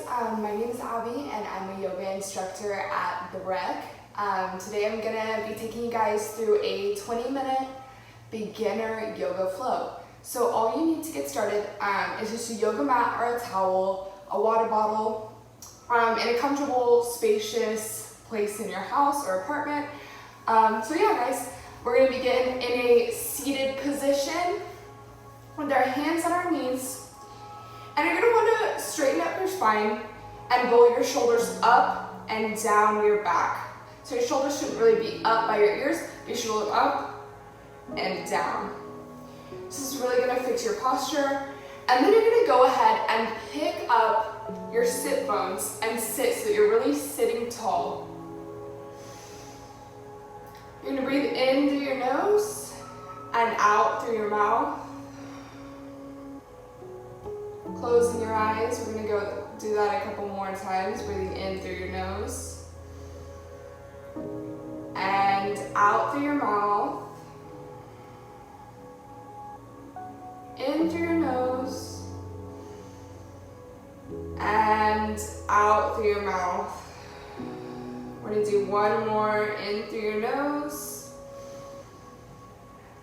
My name is Abby and I'm a yoga instructor at the Rec. Today I'm gonna be taking you guys through a 20-minute beginner yoga flow. So all you need to get started is just a yoga mat or a towel, a water bottle, in a comfortable, spacious place in your house or apartment. So yeah guys, we're gonna begin in a seated position with our hands on our knees. And you're gonna wanna straighten up your spine and roll your shoulders up and down your back. So your shoulders shouldn't really be up by your ears, but you should roll up and down. This is really gonna fix your posture. And then you're gonna go ahead and pick up your sit bones and sit so that you're really sitting tall. You're gonna breathe in through your nose and out through your mouth. Closing your eyes, we're gonna go do that a couple more times, breathing in through your nose and out through your mouth, in through your nose and out through your mouth. We're gonna do one more, in through your nose.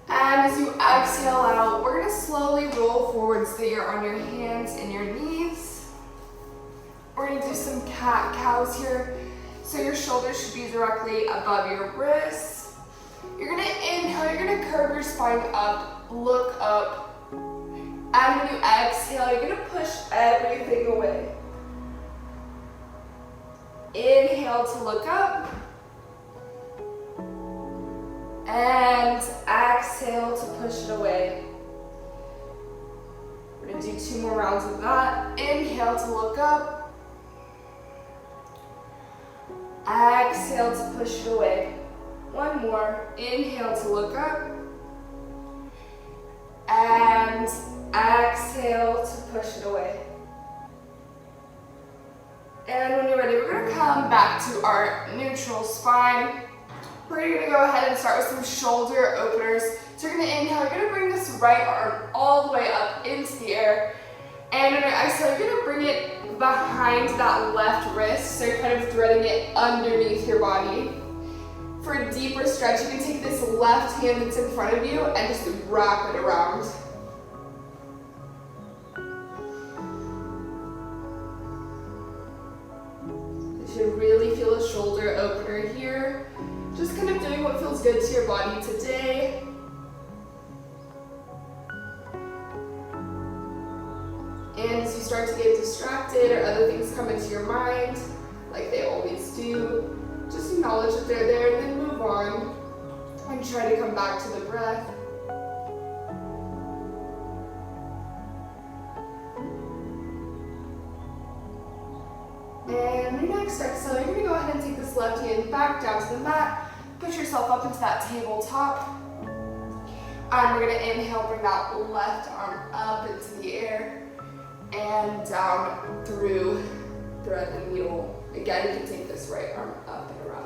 And as you exhale out, we're gonna slowly roll forward so that you're on your hands and your knees. We're gonna do some cat-cows here. So your shoulders should be directly above your wrists. You're gonna inhale, you're gonna curve your spine up, look up. And when you exhale, you're gonna push everything away. Inhale to look up. And exhale to push it away. We're gonna do 2 more rounds of that. Inhale to look up. Exhale to push it away. 1 more. Inhale to look up. And exhale to push it away. And when you're ready, we're gonna come back to our neutral spine. We're gonna go ahead and start with some shoulder openers. So you're gonna inhale, you're gonna bring this right arm all the way up into the air. And on your exhale, you're gonna bring it behind that left wrist. So you're kind of threading it underneath your body. For a deeper stretch, you can take this left hand that's in front of you and just wrap it around. You should really feel a shoulder opener here. Just kind of doing what feels good to your body today. And as you start to get distracted or other things come into your mind, like they always do, just acknowledge that they're there and then move on and try to come back to the breath. And your next exhale, you're going to go ahead and take this left hand back down to the mat. Push yourself up into that tabletop. And we're going to inhale, bring that left arm up into the air and down through thread and needle. Again, you can take this right arm up and around.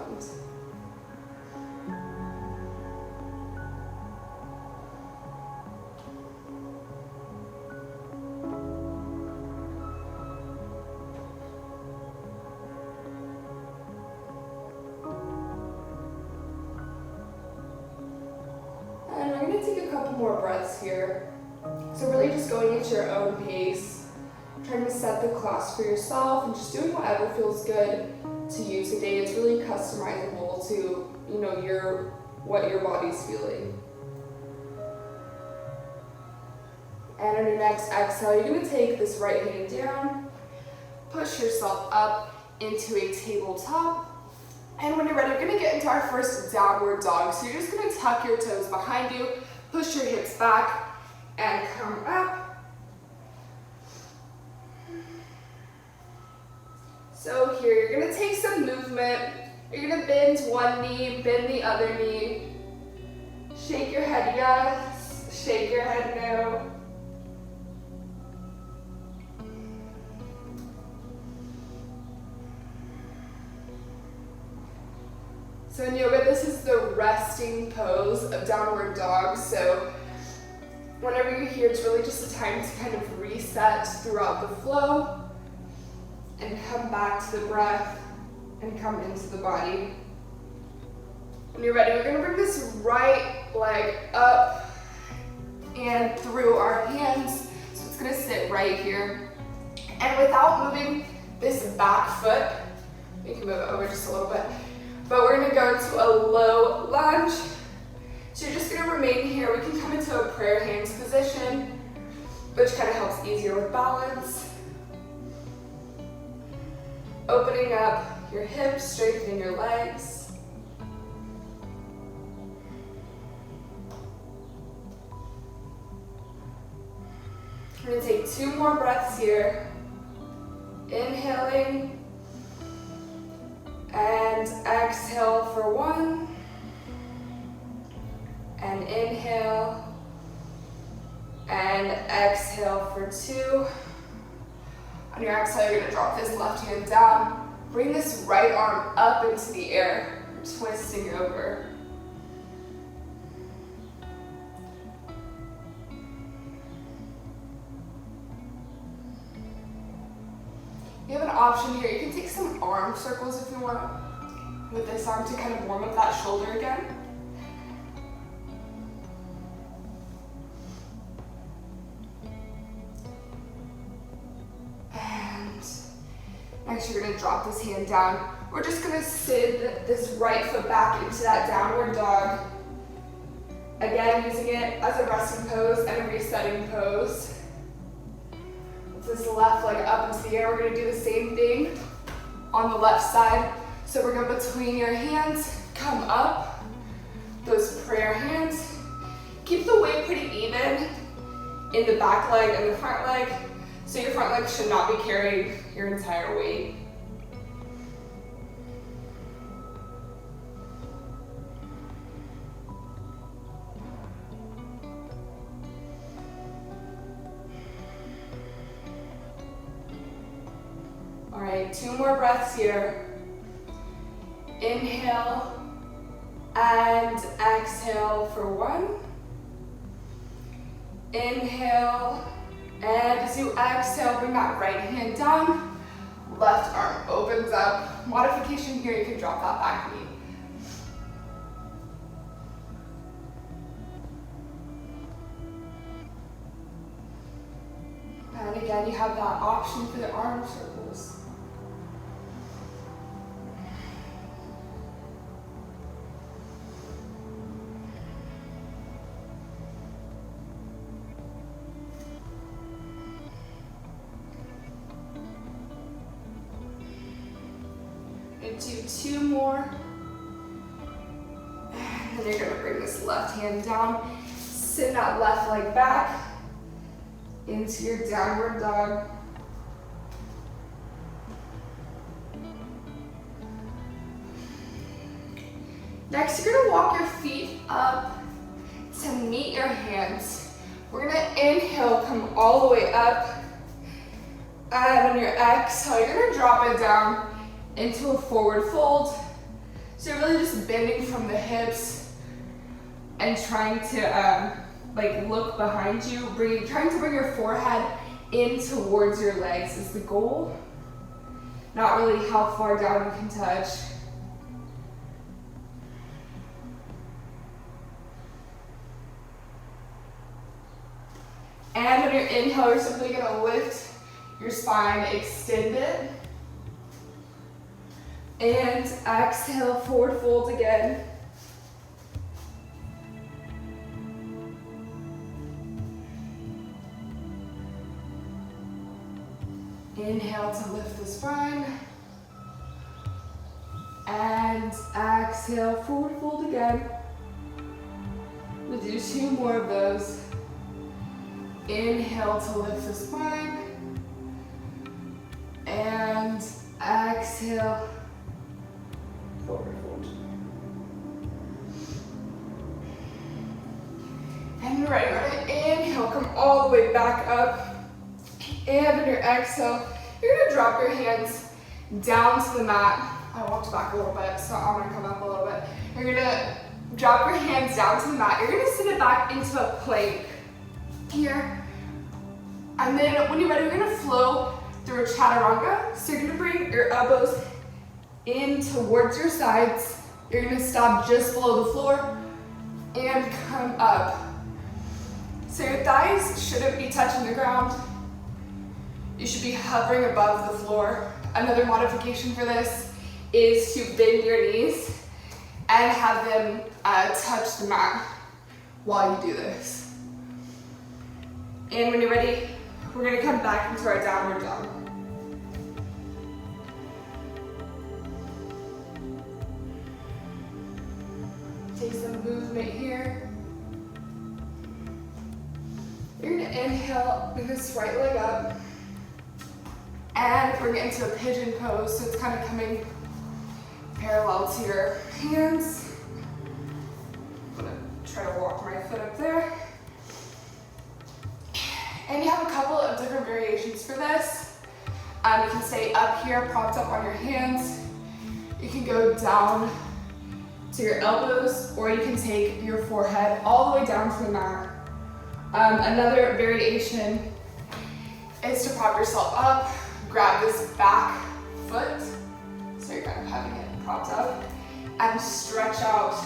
More breaths here. So really just going at your own pace, trying to set the class for yourself and just doing whatever feels good to you today. It's really customizable to, what your body's feeling. And on your next exhale, you're going to take this right hand down, push yourself up into a tabletop. And when you're ready, we're going to get into our first downward dog. So you're just going to tuck your toes behind you, push your hips back and come up. So here, you're gonna take some movement. You're gonna bend one knee, bend the other knee. Shake your head yes, shake your head no. So in yoga, this is the resting pose of downward dog. So whenever you're here, it's really just a time to kind of reset throughout the flow. and come back to the breath and come into the body. When you're ready, we're gonna bring this right leg up and through our hands. So it's gonna sit right here. And without moving this back foot, we can move it over just a little bit, but we're gonna go to a low lunge. So you're just gonna remain here. We can come into a prayer hands position, which kind of helps easier with balance. Opening up your hips, strengthening your legs. We're gonna take 2 more breaths here. Inhaling and exhale for 1. And inhale and exhale for 2. On your exhale, you're gonna drop this left hand down. Bring this right arm up into the air, twisting over. You have an option here. You can take some arm circles if you want with this arm to kind of warm up that shoulder again. Next, you're gonna drop this hand down. We're just gonna sit this right foot back into that downward dog. Again, using it as a resting pose and a resetting pose. With this left leg up into the air, we're gonna do the same thing on the left side. So we're gonna between your hands, come up, those prayer hands. Keep the weight pretty even in the back leg and the front leg. So your front leg should not be carrying your entire weight. All right, 2 more breaths here. Inhale and exhale for 1. Inhale. And as you exhale, bring that right hand down. Left arm opens up. Modification here, you can drop that back knee. And again, you have that option for the arm circles. Do 2 more. And then you're gonna bring this left hand down. Send that left leg back into your downward dog. Next, you're gonna walk your feet up to meet your hands. We're gonna inhale, come all the way up. And on your exhale, you're gonna drop it down into a forward fold. So you're really just bending from the hips and trying to look behind you. Trying to bring your forehead in towards your legs is the goal. Not really how far down you can touch. And on your inhale, you're simply gonna lift your spine, extend it. And exhale, forward fold again. Inhale to lift the spine. And exhale, forward fold again. We'll do 2 more of those. Inhale to lift the spine. And exhale, forward fold. And you're ready. We're gonna inhale, come all the way back up. And on your exhale, you're gonna drop your hands down to the mat. I walked back a little bit, so I'm gonna come up a little bit. You're gonna drop your hands down to the mat. You're gonna sit it back into a plank here. And then when you're ready, we're gonna flow through a chaturanga. So you're gonna bring your elbows in towards your sides. You're gonna stop just below the floor and come up. So your thighs shouldn't be touching the ground. You should be hovering above the floor. Another modification for this is to bend your knees and have them touch the mat while you do this. And when you're ready, we're gonna come back into our downward dog. Take some movement here. You're gonna inhale, bring this right leg up, and bring it into a pigeon pose, so it's kind of coming parallel to your hands. I'm gonna try to walk my foot up there. And you have a couple of different variations for this. You can stay up here, propped up on your hands. You can go down to your elbows, or you can take your forehead all the way down to the mat. Another variation is to prop yourself up, grab this back foot, so you're kind of having it propped up, and stretch out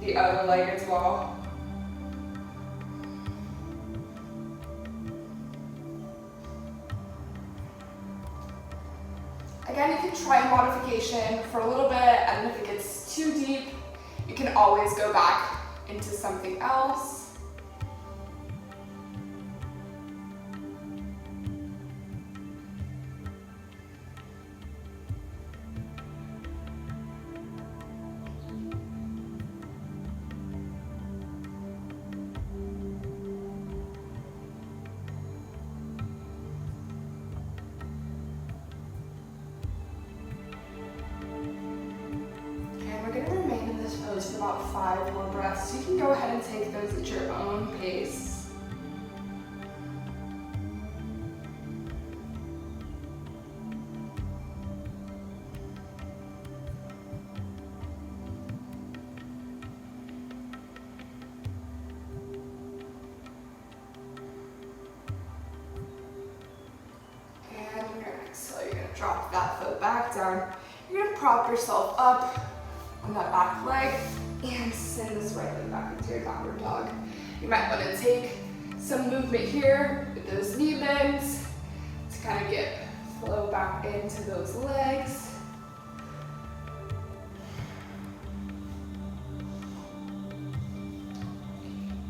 the other leg as well. Again, you can try a modification for a little bit, and if it gets too deep, you can always go back into something else. For about 5 more breaths. So you can go ahead and take those at your own pace. And on your exhale, you're going to drop that foot back down. You're going to prop yourself up on that back leg and send this right leg back into your downward dog. You might want to take some movement here with those knee bends to kind of get flow back into those legs.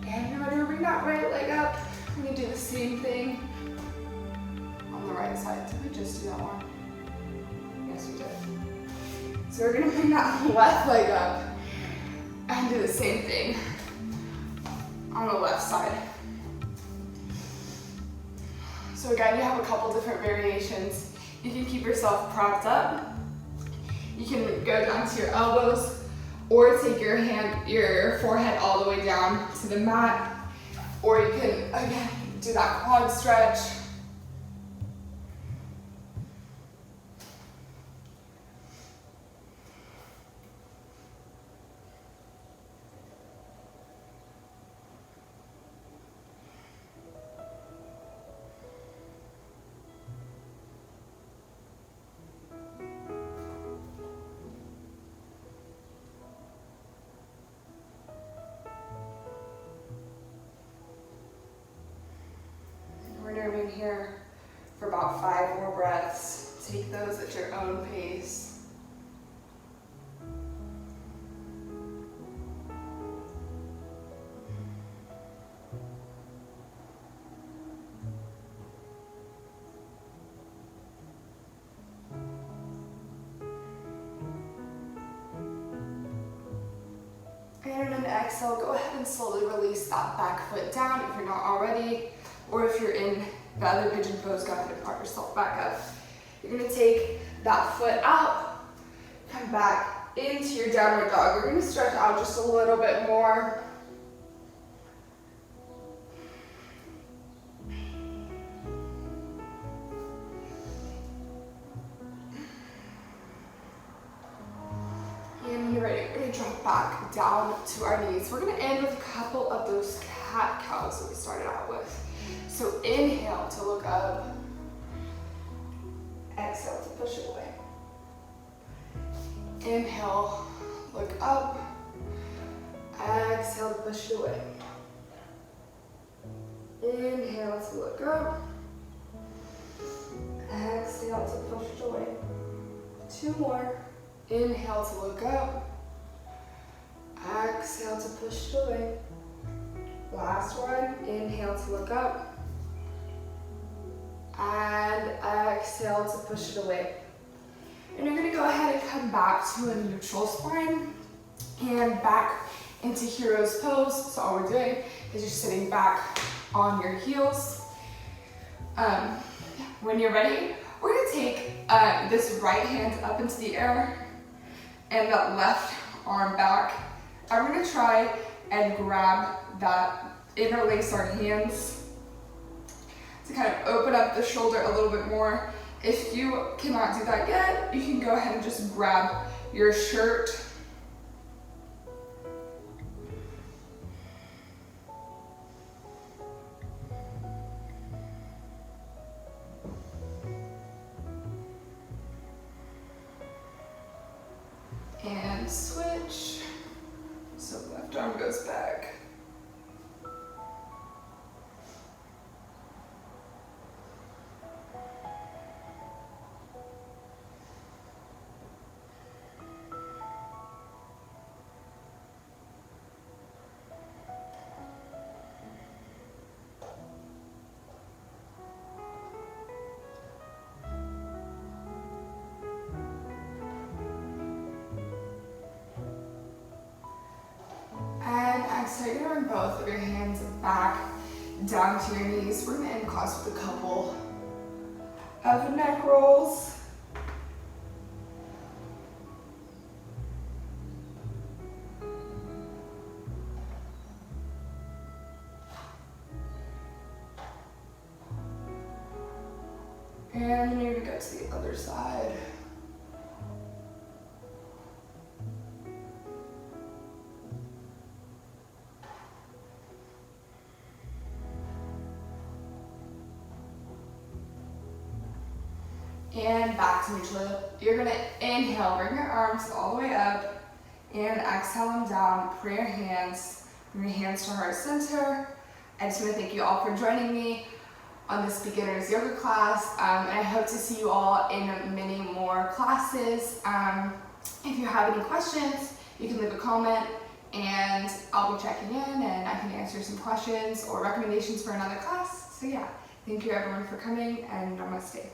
And you're going to bring that right leg up. We're going to do the same thing on the right side. Did we just do that one? Yes, we did. So we're gonna bring that left leg up and do the same thing on the left side. So again, you have a couple different variations. You can keep yourself propped up. You can go down to your elbows, or take your forehead all the way down to the mat, or you can, again, do that quad stretch. Remain here for about 5 more breaths. Take those at your own pace. And on an exhale, go ahead and slowly release that back foot down if you're not already. Or if you're in the other pigeon pose, go ahead and prop yourself back up. You're gonna take that foot out, come back into your downward dog. We're gonna stretch out just a little bit more. And when you're ready, we're gonna drop back down to our knees. We're gonna end with a couple of those cat cows that we started out with. So inhale to look up, Exhale to push it away. Inhale, look up. Exhale to push it away. Inhale to look up. Exhale to push it away. 2 more. Inhale to look up. Exhale to push it away. Last one. Inhale to look up. And exhale to push it away. And you're going to go ahead and come back to a neutral spine and back into hero's pose. So all we're doing is just sitting back on your heels. When you're ready, we're going to take this right hand up into the air and that left arm back. I'm going to try and grab that, interlace our hands to kind of open up the shoulder a little bit more. If you cannot do that yet, you can go ahead and just grab your shirt. And switch. So left arm goes back. So you're gonna bring both of your hands back down to your knees. We're gonna end class with a couple of neck rolls. And then you're gonna go to the other side. And back to neutral. You're gonna inhale, bring your arms all the way up, and exhale them down. Bring your hands to heart center. I just want to thank you all for joining me on this beginner's yoga class, and I hope to see you all in many more classes. If you have any questions, you can leave a comment, and I'll be checking in, and I can answer some questions or recommendations for another class. So yeah, thank you everyone for coming, and namaste.